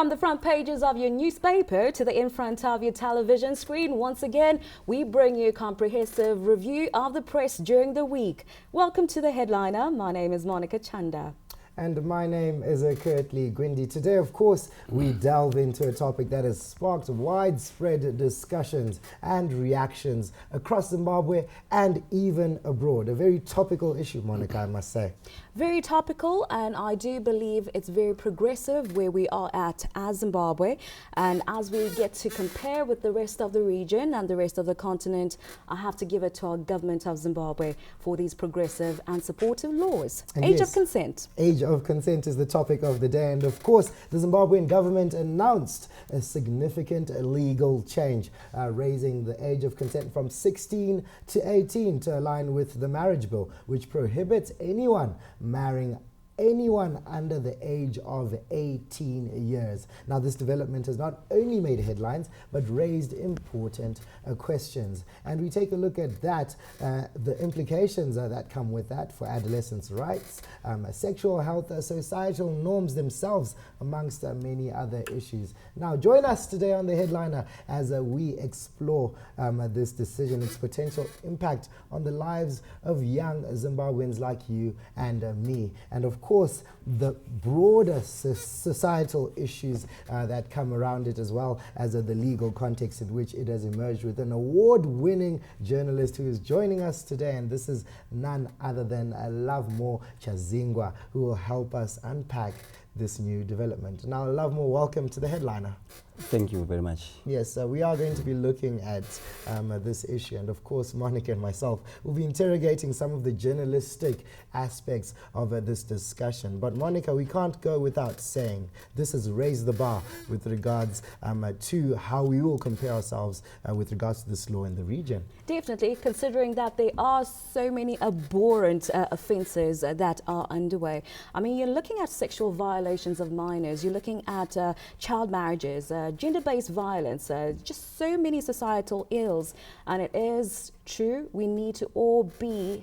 From the front pages of your newspaper to the in front of your television screen, once again, we bring you a comprehensive review of the press during the week. Welcome to the Headliner. My name is Monica Chanda. And my name is Kurtley Gwindi. Today, of course, we delve into a topic that has sparked widespread discussions and reactions across Zimbabwe and even abroad. A very topical issue, Monica, I must say. Very topical, and I do believe it's very progressive where we are at as Zimbabwe. And as we get to compare with the rest of the region and the rest of the continent, I have to give it to our government of Zimbabwe for these progressive and supportive laws. And Age yes, of consent. Age of consent is the topic of the day. And of course, the Zimbabwean government announced a significant legal change, raising the age of consent from 16 to 18 to align with the marriage bill, which prohibits anyone marrying anyone under the age of 18 years. Now, this development has not only made headlines, but raised important questions. And we take a look at that, the implications that come with that for adolescents' rights, sexual health, societal norms themselves, amongst many other issues. Now, join us today on the Headliner as we explore this decision, its potential impact on the lives of young Zimbabweans like you and me. And of course, the broader societal issues that come around it, as well as the legal context in which it has emerged, with an award-winning journalist who is joining us today. And this is none other than Lovemore Chazingwa, who will help us unpack this new development. Now, Lovemore, welcome to the Headliner. Thank you very much. Yes, we are going to be looking at this issue, and of course Monica and myself will be interrogating some of the journalistic aspects of this discussion. But Monica, we can't go without saying this has raised the bar with regards to how we will compare ourselves with regards to this law in the region. Definitely, considering that there are so many abhorrent offences that are underway. I mean, you're looking at sexual violations of minors, you're looking at child marriages, gender-based violence, just so many societal ills. And it is true, we need to all be,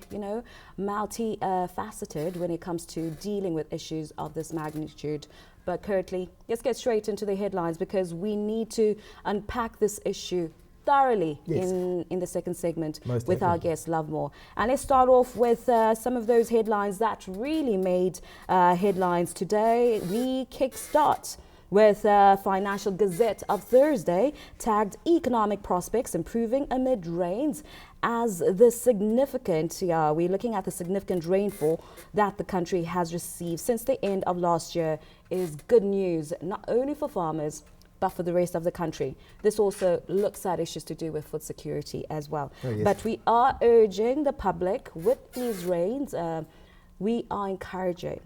multi-faceted when it comes to dealing with issues of this magnitude. But Kurtley, let's get straight into the headlines, because we need to unpack this issue thoroughly in the second segment with our guest Lovemore. And let's start off with some of those headlines that really made headlines today. We kickstart with Financial Gazette of Thursday, tagged economic prospects improving amid rains as the significant, we're looking at the significant rainfall that the country has received since the end of last year is good news, not only for farmers, but for the rest of the country. This also looks at issues to do with food security as well. Oh, yes. But we are urging the public with these rains, we are encouraging,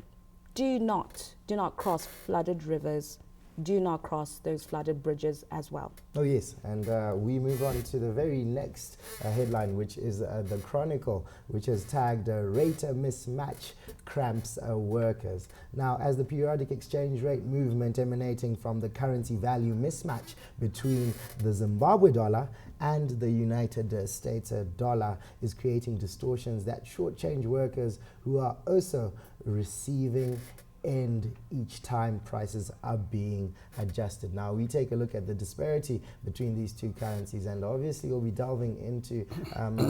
do not cross flooded rivers. Do not cross those flooded bridges as well. Oh yes, and we move on to the very next headline, which is the Chronicle, which has tagged rate mismatch cramps workers. Now, as the periodic exchange rate movement emanating from the currency value mismatch between the Zimbabwe dollar and the United States dollar is creating distortions that shortchange workers who are also receiving end each time prices are being adjusted. Now, we take a look at the disparity between these two currencies, and obviously we'll be delving into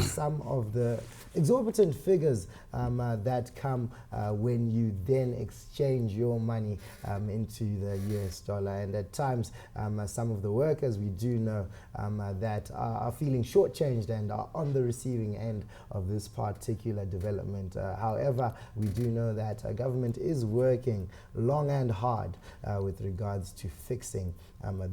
some of the exorbitant figures that come when you then exchange your money into the US dollar. And at times, some of the workers we do know that are feeling shortchanged and are on the receiving end of this particular development. However, we do know that government is working long and hard with regards to fixing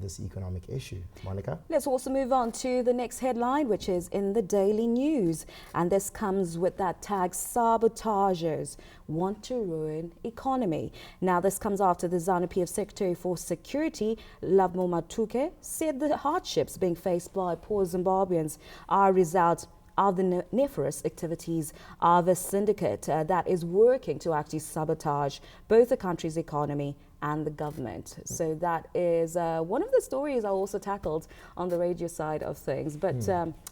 this economic issue. Monica? Let's also move on to the next headline, which is in the Daily News. And this comes with that tag, sabotagers want to ruin economy. Now, this comes after the ZANU-PF Secretary for Security, Lovemore Chazingwa, said the hardships being faced by poor Zimbabweans are a result of the nefarious activities of a syndicate that is working to actually sabotage both the country's economy and the government. So that is one of the stories I also tackled on the radio side of things. But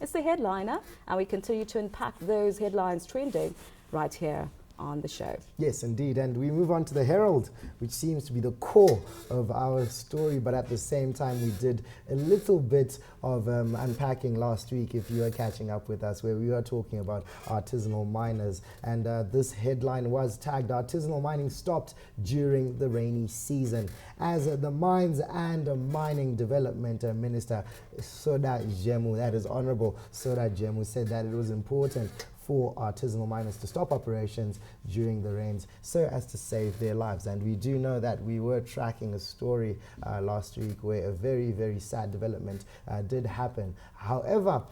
it's the Headliner, and we continue to unpack those headlines trending right here on the show. Yes, indeed. And we move on to the Herald, which seems to be the core of our story, but at the same time, we did a little bit of unpacking last week, if you are catching up with us, where we were talking about artisanal miners. And this headline was tagged, "Artisanal mining stopped during the rainy season," as the Mines and Mining Development Minister, Soda Jemu, that is Honorable Soda Jemu, said that it was important for artisanal miners to stop operations during the rains so as to save their lives. And we do know that we were tracking a story last week where a very, very sad development did happen. However,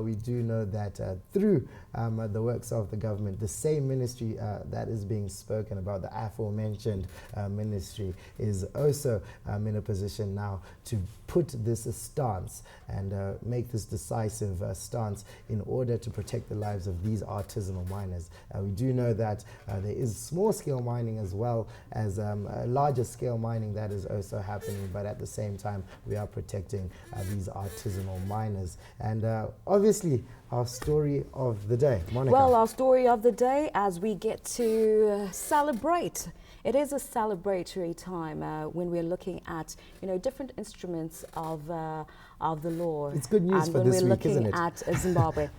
we do know that through the works of the government, the same ministry that is being spoken about, the aforementioned ministry, is also in a position now to put this stance and make this decisive stance in order to protect the lives of these artisanal miners. We do know that there is small-scale mining as well as larger-scale mining that is also happening, but at the same time, we are protecting these artisanal miners. And obviously, our story of the day, Monica. Well, our story of the day, as we get to celebrate. It is a celebratory time when we're looking at, different instruments of the law. It's good news for this week, isn't it? And when we're looking at Zimbabwe,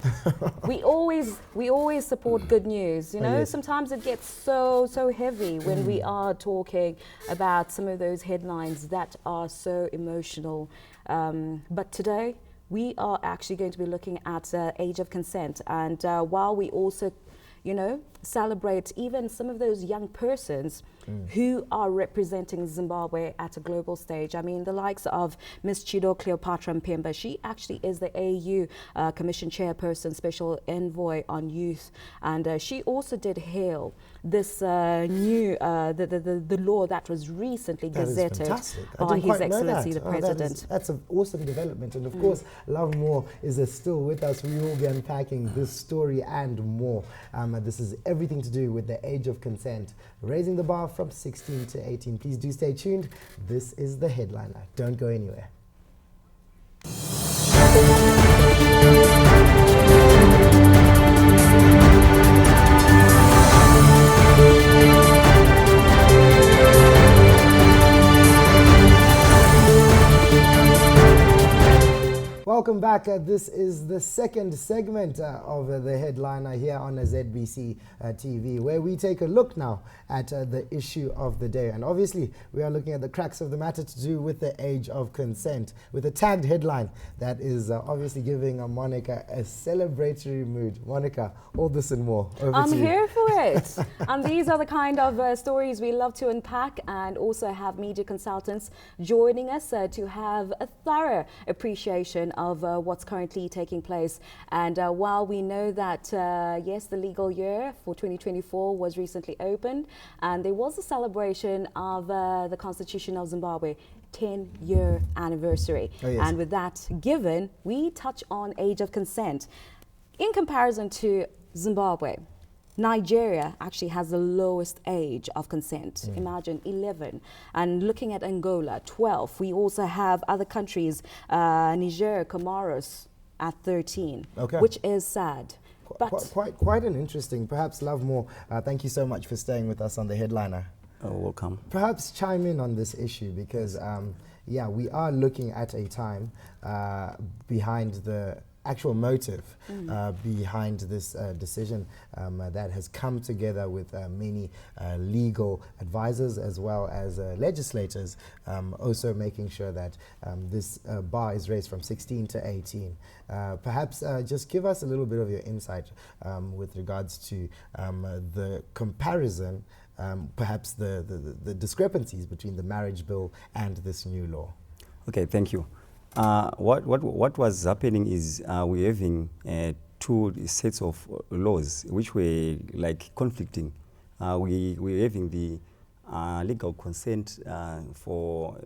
we always support good news. Yes. Sometimes it gets so heavy when we are talking about some of those headlines that are so emotional. But today, we are actually going to be looking at age of consent, and while we also, celebrate even some of those young persons who are representing Zimbabwe at a global stage. I mean, the likes of Ms. Chido Cleopatra Mpemba, she actually is the AU Commission Chairperson, Special Envoy on Youth, and she also did hail this new, the law that was recently gazetted by His Excellency the President. That's an awesome development, and of course, Lovemore is still with us. We will be unpacking this story and more. This is everything to do with the age of consent, raising the bar from 16 to 18. Please do stay tuned. This is the headliner. Don't go anywhere. Welcome back. This is the second segment of the headliner here on ZBC TV, where we take a look now at the issue of the day. And obviously, we are looking at the crux of the matter to do with the age of consent, with a tagged headline that is obviously giving Monica a celebratory mood. Monica, all this and more. I'm here for it. And these are the kind of stories we love to unpack, and also have media consultants joining us to have a thorough appreciation of what's currently taking place. And while we know that, yes, the legal year for 2024 was recently opened, and there was a celebration of the Constitution of Zimbabwe 10-year anniversary. Oh, yes. And with that given, we touch on age of consent. In comparison to Zimbabwe, Nigeria actually has the lowest age of consent. Imagine 11. And looking at Angola, 12. We also have other countries, Niger, Comoros at 13, which is sad. But quite an interesting, perhaps Lovemore, thank you so much for staying with us on the headliner. Oh, welcome. Perhaps chime in on this issue because, yeah, we are looking at a time behind the actual motive behind this decision that has come together with many legal advisors as well as legislators, also making sure that this bar is raised from 16 to 18. Perhaps just give us a little bit of your insight with regards to the comparison, perhaps the discrepancies between the marriage bill and this new law. Okay, thank you. What was happening is we're having two sets of laws which were like conflicting. We're having the legal consent for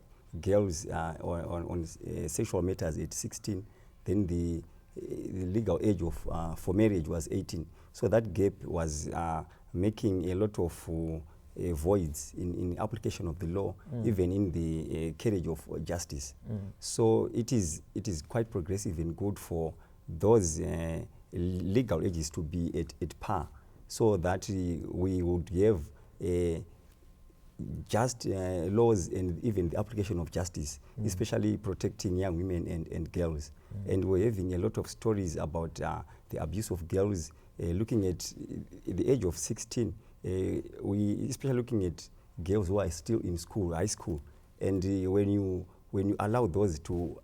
girls on sexual matters at 16, then the legal age of for marriage was 18. So that gap was making a lot of voids in application of the law, even in the carriage of justice. So it is quite progressive and good for those legal ages to be at par so that we would have just laws and even the application of justice, especially protecting young women and girls. And we're having a lot of stories about the abuse of girls. Looking at the age of 16, we especially looking at girls who are still in school, high school. And when you allow those to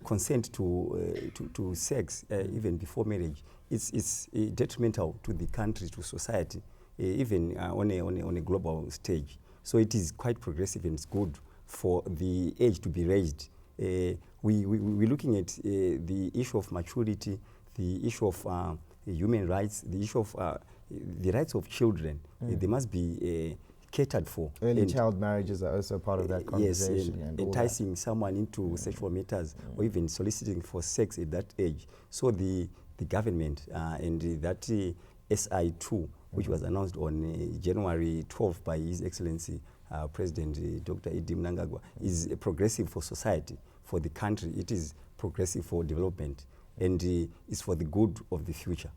consent to sex even before marriage, it's detrimental to the country, to society, even on a global stage. So it is quite progressive, and it's good for the age to be raised. We're looking at the issue of maturity, the issue of human rights, the issue of the rights of children. They must be catered for. Early child marriages are also part of that conversation. Yes, and enticing someone into sexual matters, or even soliciting for sex at that age. So the government and that SI2, which was announced on January 12th by His Excellency President Dr. Idi Mnangagwa, is progressive for society, for the country. It is progressive for development, and it's for the good of the future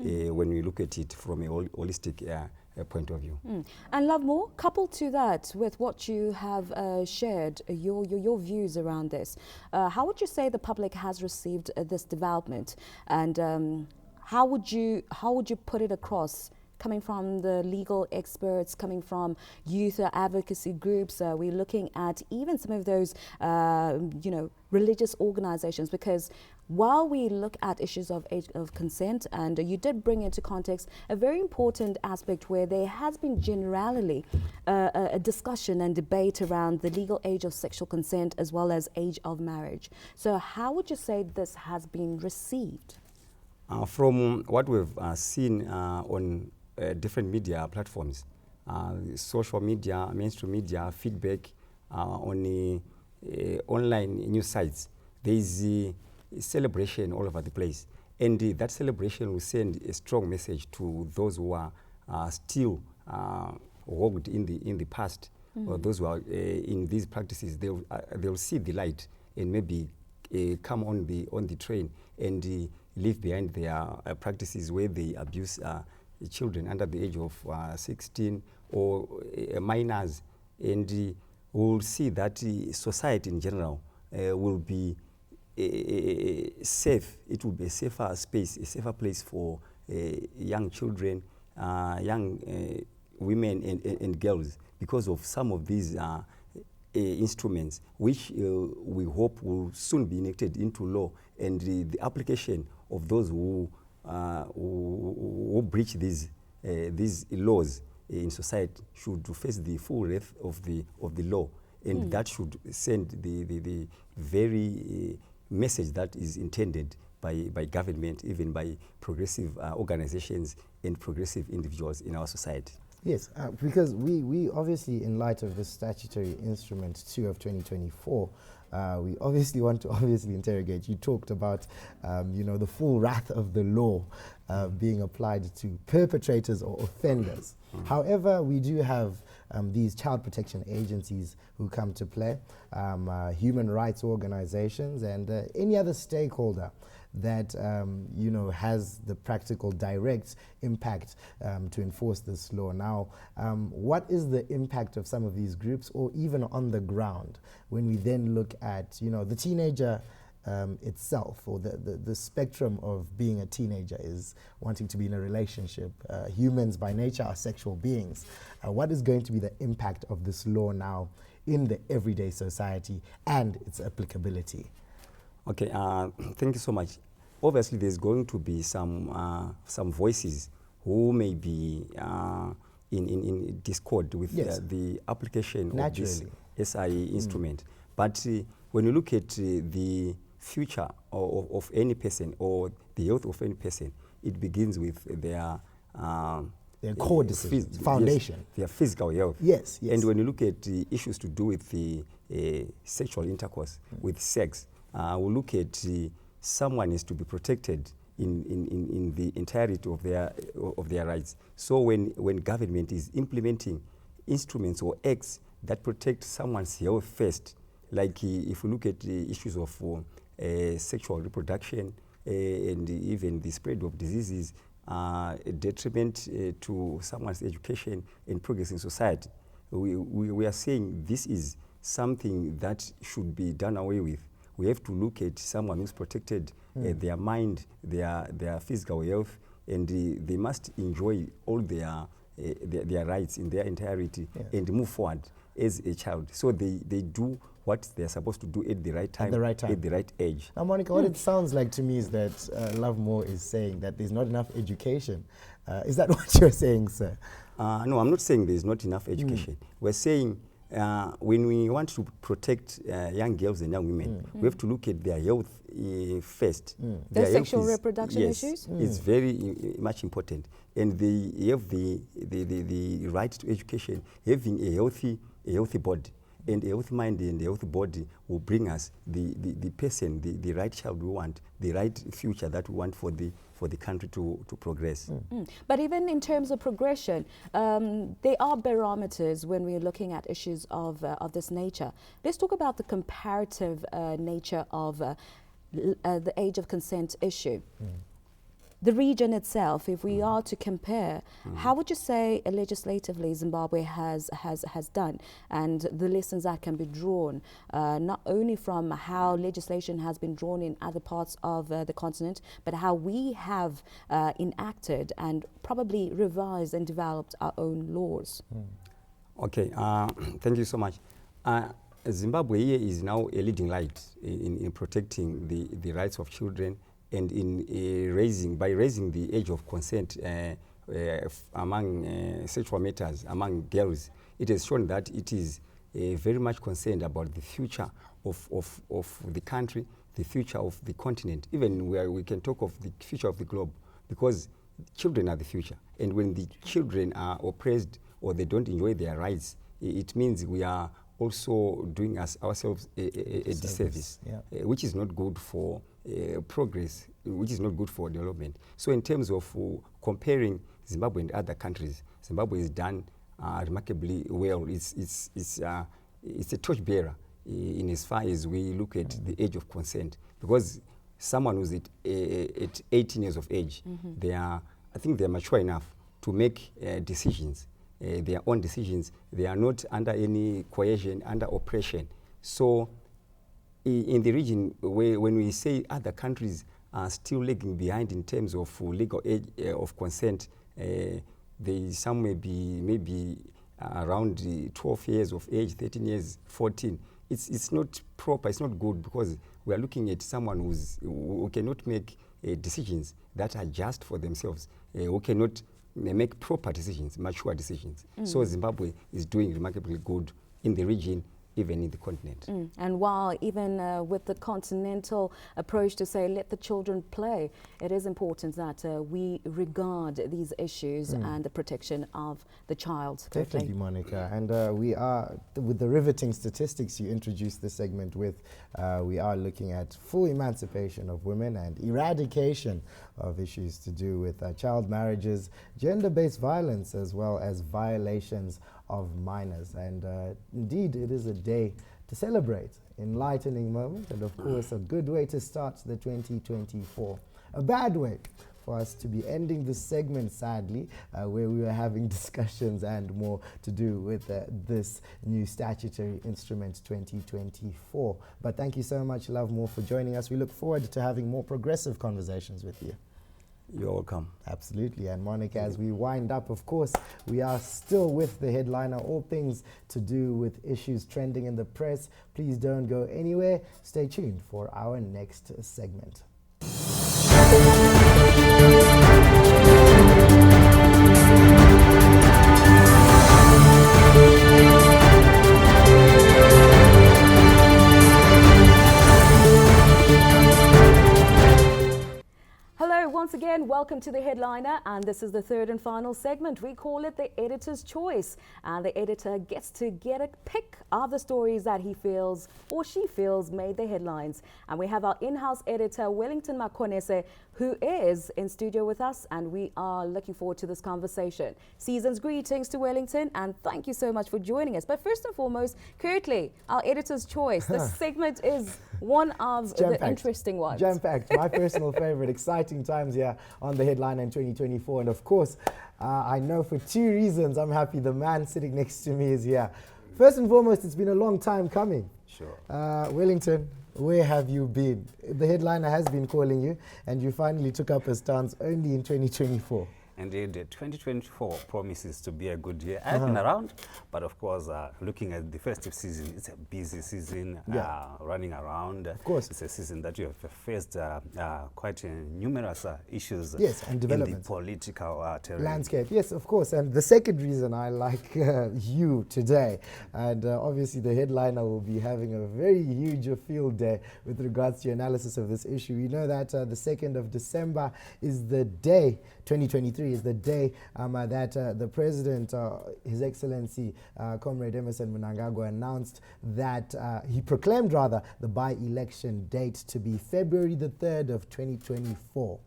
when we look at it from a holistic point of view. And Lovemore, coupled to that, with what you have shared, your views around this, how would you say the public has received this development, and how would you put it across? Coming from the legal experts, coming from youth advocacy groups, we're looking at even some of those, religious organizations, because while we look at issues of age of consent, and you did bring into context a very important aspect where there has been generally a discussion and debate around the legal age of sexual consent as well as age of marriage. So how would you say this has been received? From what we've seen on different media platforms, social media, mainstream media, feedback on the online news sites, there is a celebration all over the place. And that celebration will send a strong message to those who are still hogged in the past, or those who are in these practices. They'll see the light and maybe come on the train and leave behind their practices where they abuse children under the age of 16 or minors, and we'll see that society in general will be safe. It will be a safer space, a safer place for young children, young women and girls, because of some of these instruments, which we hope will soon be enacted into law, and the application of those who breach these laws in society should face the full wrath of the law, and that should send the very message that is intended by government, even by progressive organizations and progressive individuals in our society. Yes, because we obviously, in light of the statutory instrument 2 of 2024, we obviously want to interrogate. You talked about, the full wrath of the law being applied to perpetrators or offenders. However, we do have these child protection agencies who come to play, human rights organizations, and any other stakeholder that has the practical direct impact to enforce this law. Now, what is the impact of some of these groups, or even on the ground, when we then look at the teenager itself, or the spectrum of being a teenager is wanting to be in a relationship. Humans by nature are sexual beings. What is going to be the impact of this law now in the everyday society and its applicability? Okay, thank you so much. Obviously, there's going to be some voices who may be in discord with the application of this SI instrument. But when you look at the future of any person, or the health of any person, it begins with their core decisions, foundation. Yes, their physical health. Yes. And when you look at the issues to do with the sexual intercourse, with sex, we look at someone is to be protected in the entirety of their rights. So when government is implementing instruments or acts that protect someone's health first, like if we look at the issues of sexual reproduction and even the spread of diseases a detriment to someone's education and progress in society. We are saying this is something that should be done away with. We have to look at someone who's protected their mind, their physical health, and they must enjoy all their rights in their entirety and move forward as a child. So they do what they're supposed to do at the right time, at the right age. Now, Monica, what it sounds like to me is that Lovemore is saying that there's not enough education. Is that what you're saying, sir? No, I'm not saying there's not enough education. We're saying when we want to protect young girls and young women, we have to look at their health first. Their sexual reproduction issues? It's very much important. And they have the right to education, having a healthy body. And a healthy mind and a healthy body will bring us the person, the right child we want, the right future that we want for the country to progress. But even in terms of progression, there are barometers when we're looking at issues of this nature. Let's talk about the comparative nature of the age of consent issue. The region itself, if we are to compare, how would you say legislatively Zimbabwe has done, and the lessons that can be drawn, not only from how legislation has been drawn in other parts of the continent, but how we have enacted and probably revised and developed our own laws? Okay, thank you so much. Zimbabwe here is now a leading light in protecting the rights of children and in raising the age of consent among sexual matters among girls. It has shown that it is very much concerned about the future of the country, the future of the continent, even where we can talk of the future of the globe, because children are the future. And when the children are oppressed or they don't enjoy their rights, it means we are also doing ourselves a disservice, which is not good for progress, which is not good for development. So in terms of comparing Zimbabwe and other countries, Zimbabwe has done remarkably well. It's a torchbearer in as far as we look at the age of consent, because someone who's at 18 years of age, I think they're mature enough to make decisions, their own decisions. They are not under any coercion, under oppression. So in the region, when we say other countries are still lagging behind in terms of legal age of consent, some may be around 12 years of age, 13 years, 14. It's not proper, it's not good, because we are looking at someone who cannot make decisions that are just for themselves, who cannot make proper decisions, mature decisions. So Zimbabwe is doing remarkably good in the region, even in the continent. And while even with the continental approach to say let the children play, it is important that we regard these issues and the protection of the child. Definitely, Monica. And we are, with the riveting statistics you introduced this segment with, we are looking at full emancipation of women and eradication of issues to do with child marriages, gender-based violence, as well as violations of minors. And indeed, it is a day to celebrate, enlightening moment, and of course a good way to start the 2024. A bad way for us to be ending this segment, sadly, where we were having discussions and more to do with this new statutory instrument 2024. But thank you so much, Lovemore, for joining us. We look forward to having more progressive conversations with you. You're welcome. Absolutely. And Monica, as we wind up, of course, we are still with the headliner, all things to do with issues trending in the press. Please don't go anywhere. Stay tuned for our next segment. Once again, welcome to the headliner, and this is the third and final segment. We call it the editor's choice, and the editor gets to get a pick of the stories that he feels or she feels made the headlines. And we have our in-house editor, Wellington Makonese, who is in studio with us, and we are looking forward to this conversation. Season's greetings to Wellington, and thank you so much for joining us. But first and foremost, Curtly, our editor's choice. This segment is one of the interesting ones. Jam-packed, my personal favorite. Exciting times here on on the headline in 2024. And of course, I know for two reasons I'm happy the man sitting next to me is here. First and foremost, it's been a long time coming. Sure. Wellington, where have you been? The headliner has been calling you, and you finally took up a stance only in 2024. Indeed, 2024 promises to be a good year. I've been around, but of course, looking at the festive season, it's a busy season, running around. Of course. It's a season that you have faced quite numerous issues and developments. in the political terrain. Landscape, yes, of course. And the second reason I like you today, and obviously the headliner will be having a very huge field day with regards to your analysis of this issue. We know that the 2nd of December is the day, 2023 is the day that the President, His Excellency, Comrade Emmerson Mnangagwa, announced that he proclaimed rather the by-election date to be February the 3rd of 2024.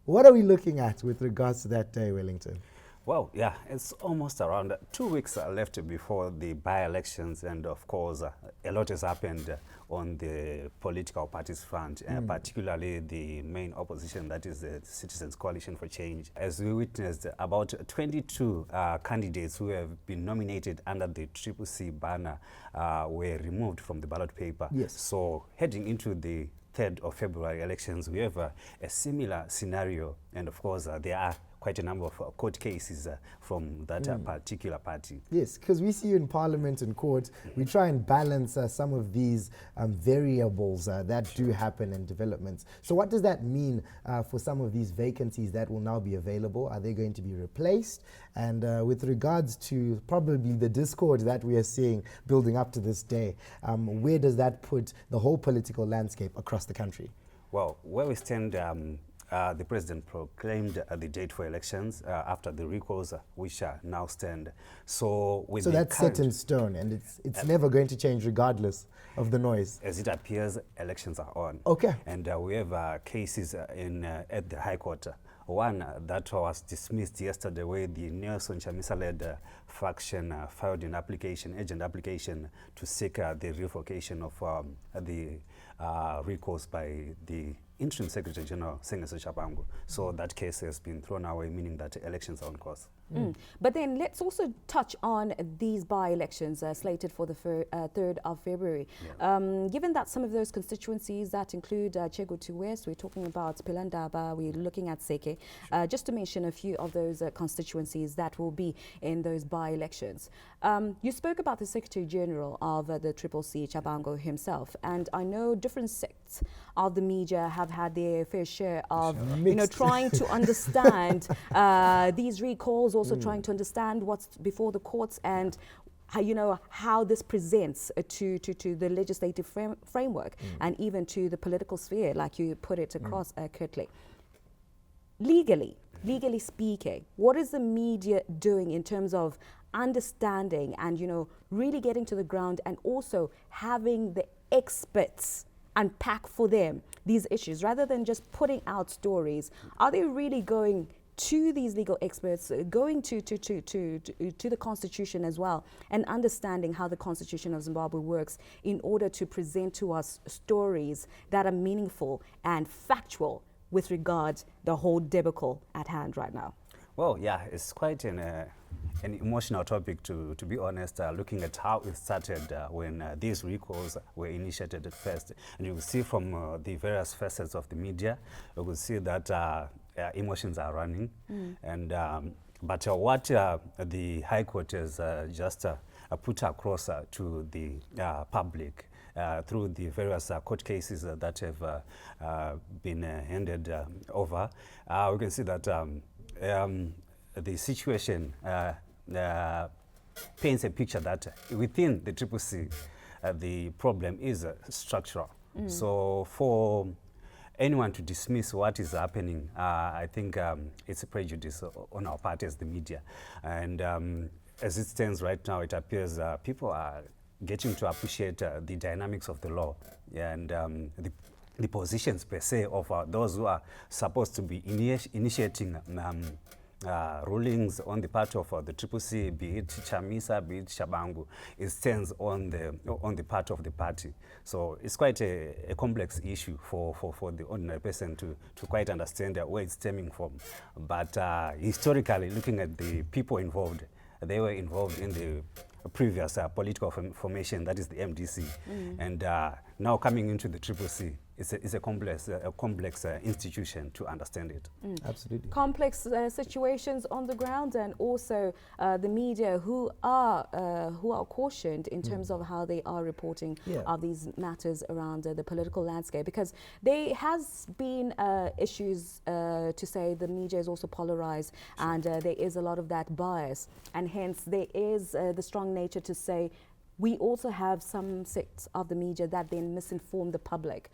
What are we looking at with regards to that day, Wellington? Well, yeah, it's almost around 2 weeks left before the by-elections, and of course, a lot has happened on the political parties front, particularly the main opposition, that is the Citizens Coalition for Change. As we witnessed, about 22 candidates who have been nominated under the CCC banner were removed from the ballot paper. Yes. So heading into the 3rd of February elections, we have a similar scenario, and of course, there are quite a number of court cases from that particular party. Yes, because we see you in Parliament and court, we try and balance some of these variables that do happen in developments. So what does that mean for some of these vacancies that will now be available? Are they going to be replaced? And with regards to probably the discord that we are seeing building up to this day, where does that put the whole political landscape across the country? Well, where we stand, the President proclaimed the date for elections after the recalls, which now stand. So that's set in stone, and it's never going to change regardless of the noise. As it appears, elections are on. Okay. And we have cases at the High Court. One that was dismissed yesterday, where the Nelson Chamisa-led faction filed an urgent application to seek the revocation of the recalls by the Interim Secretary General, Sengeso Chapangu. So that case has been thrown away, meaning that elections are on course. But then let's also touch on these by-elections slated for the 3rd of February. Given that some of those constituencies that include Chegutu West, we're talking about Pilandaba, we're looking at Seke, just to mention a few of those constituencies that will be in those by-elections. You spoke about the Secretary General of the CCC, Chapangu himself, and I know different sects of the media have had their fair share of trying to understand these recalls, also trying to understand what's before the courts and how this presents to the legislative framework and even to the political sphere, like you put it across, Kirtley. Legally speaking, what is the media doing in terms of understanding and really getting to the ground and also having the experts unpack for them these issues rather than just putting out stories? Are they really going to these legal experts, going to the Constitution as well, and understanding how the Constitution of Zimbabwe works in order to present to us stories that are meaningful and factual with regard the whole debacle at hand right now? Well, yeah, it's quite an emotional topic, to be honest, looking at how it started when these recalls were initiated at first. And you will see from the various facets of the media, you will see that emotions are running. And but what the High Court has just put across to the public through the various court cases that have been handed over, we can see that the situation paints a picture that within the CCC, the problem is structural. So for anyone to dismiss what is happening, I think it's a prejudice on our part as the media. And as it stands right now, it appears people are getting to appreciate the dynamics of the law and the positions per se of those who are supposed to be initiating rulings on the part of the CCC, be it Chamisa, be it Shabangu, it stands on the part of the party. So it's quite a complex issue for the ordinary person to quite understand where it's stemming from. But historically, looking at the people involved, they were involved in the previous political formation, that is the MDC. And now coming into the CCC, it's a complex institution to understand it. Absolutely. Complex situations on the ground, and also the media who are cautioned in terms of how they are reporting of these matters around the political landscape, because there has been issues to say the media is also polarized, and there is a lot of that bias, and hence there is the strong nature to say we also have some sects of the media that then misinform the public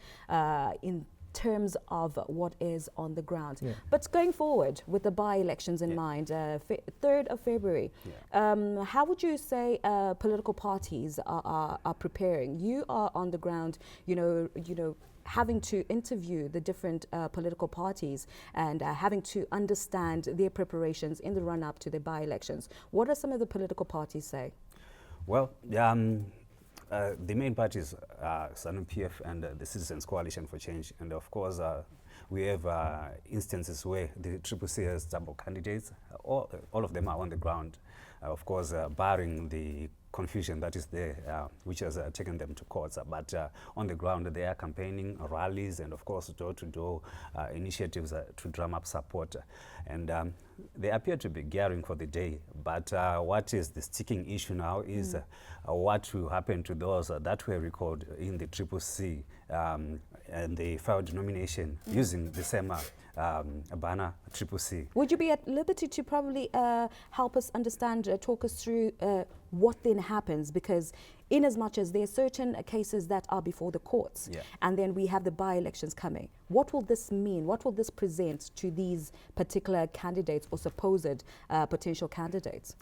in terms of what is on the ground. But going forward with the by-elections in mind, 3rd of February, how would you say political parties are preparing? You are on the ground, you know, having to interview the different political parties and having to understand their preparations in the run-up to the by-elections. What are some of the political parties say? Well, the main parties are ZANU-PF and the Citizens Coalition for Change. And of course, we have instances where the CCC has double candidates. All of them are on the ground, of course, barring the confusion that is there, which has taken them to courts. But on the ground, they are campaigning, rallies, and of course, door-to-door initiatives to drum up support. And they appear to be gearing for the day. But what is the sticking issue now is what will happen to those that were recalled in the CCC and they filed nomination using the same banner CCC. Would you be at liberty to probably help us understand, talk us through what then happens? Because in as much as there are certain cases that are before the courts, and then we have the by-elections coming, what will this mean? What will this present to these particular candidates or supposed potential candidates?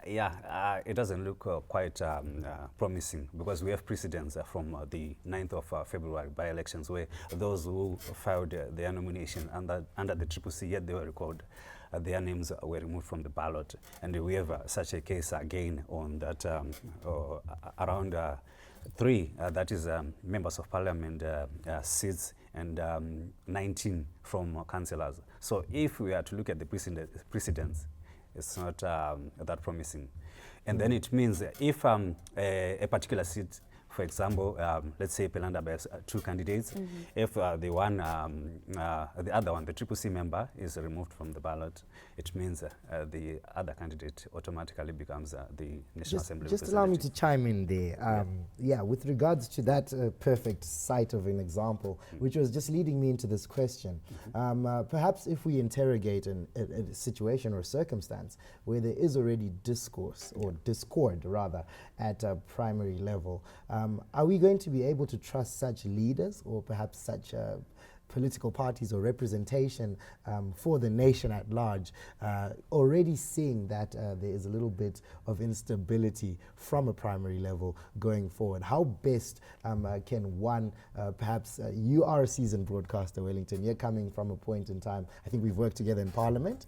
It doesn't look quite promising, because we have precedents from the 9th of February by-elections where those who filed their nomination under the CCC, yet they were recalled, their names were removed from the ballot. And we have such a case again on that around 3, that is members of parliament seats, and 19 from councillors. So if we are to look at the precedents, it's not that promising. And then it means if a particular seat, for example, let's say Pelanda has 2 candidates, if the other one, the CCC member, is removed from the ballot, it means the other candidate automatically becomes the National Assembly Just allow me to chime in there. With regards to that perfect site of an example, which was just leading me into this question. Perhaps if we interrogate a situation or circumstance where there is already discourse, or discord rather, at a primary level, are we going to be able to trust such leaders, or perhaps such political parties or representation for the nation at large, already seeing that there is a little bit of instability from a primary level going forward? How best can one, perhaps you are a seasoned broadcaster, Wellington, you're coming from a point in time, I think we've worked together in Parliament,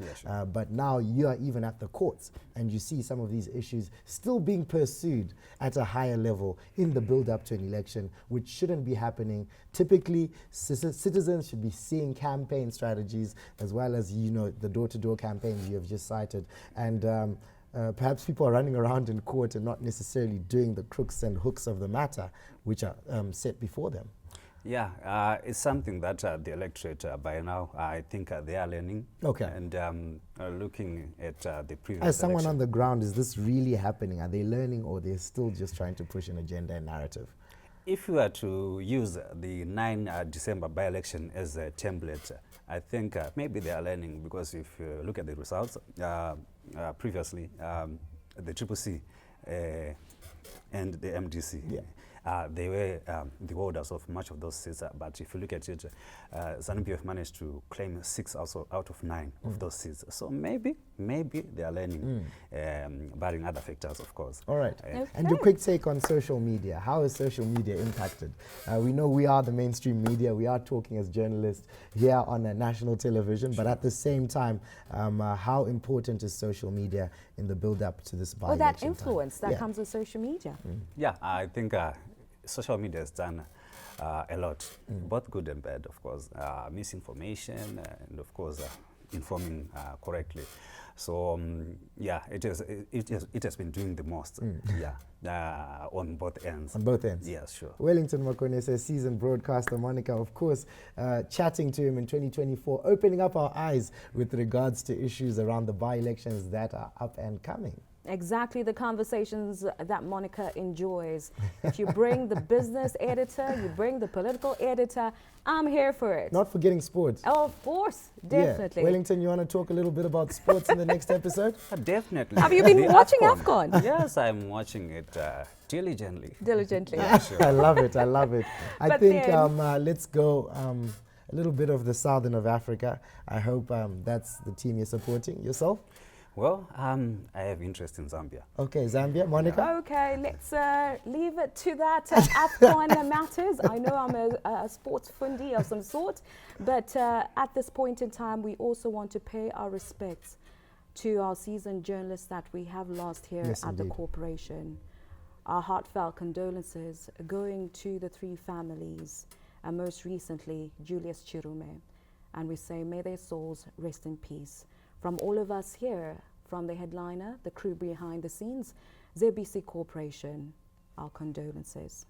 but now you are even at the courts, and you see some of these issues still being pursued at a higher level in the build-up to an election, which shouldn't be happening. Typically, citizens should be seeing campaign strategies, as well as, you know, the door-to-door campaigns you have just cited, and perhaps people are running around in court and not necessarily doing the crooks and hooks of the matter which are set before them. It's something that the electorate by now, I think they are learning. And looking at the previous As someone election, on the ground, is this really happening? Are they learning, or they're still just trying to push an agenda and narrative? if you were to use the 9 December by-election as a template, I think maybe they are learning, because if you look at the results previously, the CCC and the MDC, they were the holders of much of those seats. But if you look at it, ZANU-PF managed to claim 6 also out of 9 of those seats. So maybe they are learning, barring other factors, of course. All right. Okay. And your quick take on social media. How is social media impacted? We know we are the mainstream media. We are talking as journalists here on national television. But at the same time, how important is social media in the build-up to this by-election Or that influence that comes with social media. Yeah, I think social media has done a lot, both good and bad, of course. Misinformation and, of course, informing correctly. So yeah, it has been doing the most. On both ends. On both ends. Yes, sure. Wellington Makone says, seasoned broadcaster Monica, of course, chatting to him in 2024, opening up our eyes with regards to issues around the by-elections that are up and coming. Exactly the conversations that Monica enjoys. If you bring the business editor, you bring the political editor, I'm here for it. Not forgetting sports. Oh, of course, definitely. Yeah. Wellington, you want to talk a little bit about sports in the next episode? Definitely. Have you been The watching AFCON? Yes, I'm watching it diligently. Diligently. Yeah, sure. I love it. I love it. I But think then- let's go a little bit of the southern of Africa. I hope that's the team you're supporting. Yourself? Well, I have interest in Zambia. Okay, Zambia. Monica? Okay, let's leave it to that AFCON matters. I know I'm a sports fundi of some sort, but at this point in time, we also want to pay our respects to our seasoned journalists that we have lost here Yes, at the indeed. corporation. Our heartfelt condolences going to the 3 families, and most recently, Julius Chirume. And we say, may their souls rest in peace. From all of us here, from the headliner, the crew behind the scenes, ZBC Corporation, our condolences.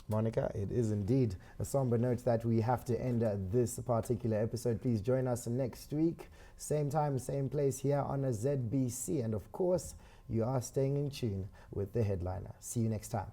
Monica, it is indeed a somber note that we have to end this particular episode. Please join us next week, same time, same place here on a ZBC. And of course, you are staying in tune with the headliner. See you next time.